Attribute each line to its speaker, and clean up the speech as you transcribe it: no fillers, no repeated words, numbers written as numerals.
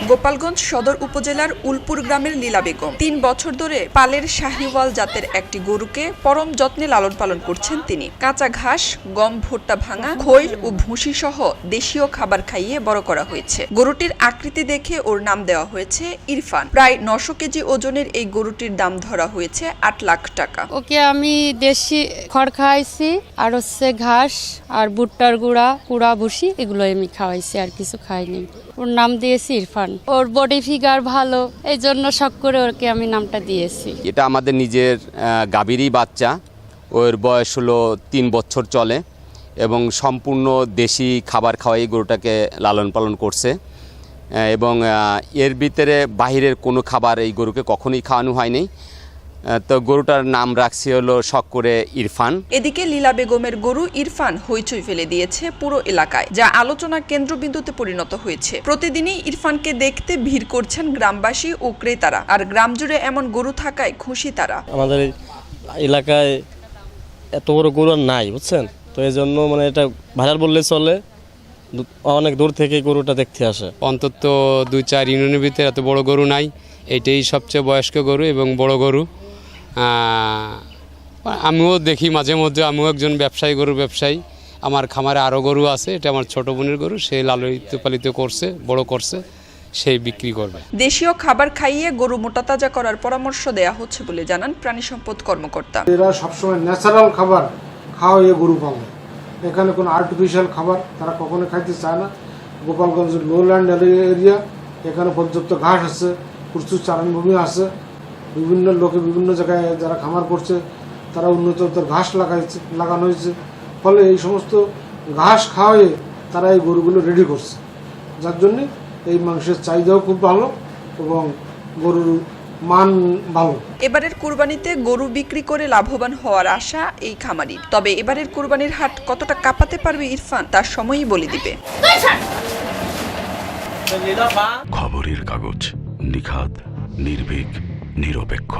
Speaker 1: গোপালগঞ্জ সদর উপজেলার উলপুর গ্রামের লীলা বেগম ৩ বছর ধরে পালের শাহিওয়াল জাতের একটি গরুকে পরম যত্নে লালন পালন করছেন তিনি। কাঁচা ঘাস, গম, ভুট্টা ভাঙা, খৈল ও ভুসি সহ দেশীয় খাবার খাইয়ে বড় করা হয়েছে। গরুটির আকৃতি দেখে ওর নাম দেওয়া হয়েছে ইরফান। প্রায় ৯০০ কেজি ওজনের এই গরুটির দাম ধরা হয়েছে ৮ লাখ টাকা।
Speaker 2: ওকে আমি দেশি খড় খাওয়াইছি, আর হচ্ছে ঘাস আর ভুট্টার কুড়া ভুসি এগুলো আমি খাওয়াইছি, আর কিছু খাইনি। ওর নাম দিয়েছি ইরফান। ওর বডি ফিগার ভালো, এই জন্য শখ করে ওকে আমি নামটা দিয়েছি।
Speaker 3: এটা আমাদের নিজের গাভীরই বাচ্চা। ওর বয়স হলো ৩ বছর চলে এবং সম্পূর্ণ দেশি খাবার খাওয়াই গরুটাকে লালন পালন করছে এবং এর ভিতরে বাহিরের কোনো খাবার এই গরুকে কখনোই খাওয়ানো হয়নি। তো গরুটার নাম রাখছি হলো শখ করে ইরফান।
Speaker 1: এদিকে লীলা বেগমের গরু ইরফান হইচই ফেলে দিয়েছে পুরো এলাকায়, যা আলোচনা কেন্দ্রবিন্দুতে পরিণত হয়েছে। প্রতিদিনই ইরফানকে দেখতে ভিড় করছেন গ্রামবাসী ও ক্রেতারা, আর গ্রাম জুড়ে এমন গরু থাকায় খুশি তারা।
Speaker 4: আমাদের এলাকায় এত বড় গরু আর নাই, বুঝছেন, তো এই জন্য মানে এটা ভাইরাল বললে চলে। অনেক দূর থেকে গরুটা দেখতে আসে।
Speaker 5: অন্তত ২-৪ ইউনিয়নের ভিতরে এত বড় গরু নাই। এটাই সবচেয়ে বয়স্ক গরু এবং বড় গরু। আমিও দেখি মাঝে মধ্যে, আমিও একজন ব্যবসায়ী, গরুর ব্যবসায়ী। আমার খামারে আরও গরু আছে, এটা আমার ছোট বোনের গরু, সে লালিত পালিত করছে, বড় করছে, সেই বিক্রি করবে।
Speaker 1: দেশীয় খাবার খাইয়ে গরু মোটাতাজা করার পরামর্শ দেয়া হচ্ছে বলে জানান প্রাণী সম্পদ কর্মকর্তা।
Speaker 6: এরা সবসময় ন্যাচারাল খাবার খাওয়াইয়ে গরু পাবে, এখানে কোনো আর্টিফিশিয়াল খাবার তারা কখনো খাইতে চায় না। গোপালগঞ্জের লোল্যান্ড এরিয়া, এখানে পর্যাপ্ত ঘাস আছে, প্রচুর চারণভূমি আছে। বিভিন্ন লোকে বিভিন্ন জায়গায় যারা খামার করছে তারা উন্নত ঘাস লাগানো হয়েছে, ফলে এই সমস্ত ঘাস খাওয়াইয়ে তারা এই গরুগুলো রেডি করছে, যার জন্যে এই মাংসের চাহিদাও খুব ভালো এবং গরুর মান ভালো।
Speaker 1: এবারের কুরবানিতে গরু বিক্রি করে লাভবান হওয়ার আশা এই খামারির। তবে এবারের কুরবানির হাট কতটা কাঁপাতে পারবে ইরফান, তার সময়ই বলে দিবে।
Speaker 7: খবরের কাগজ, নিখাত, নির্ভীক, নিরপেক্ষ।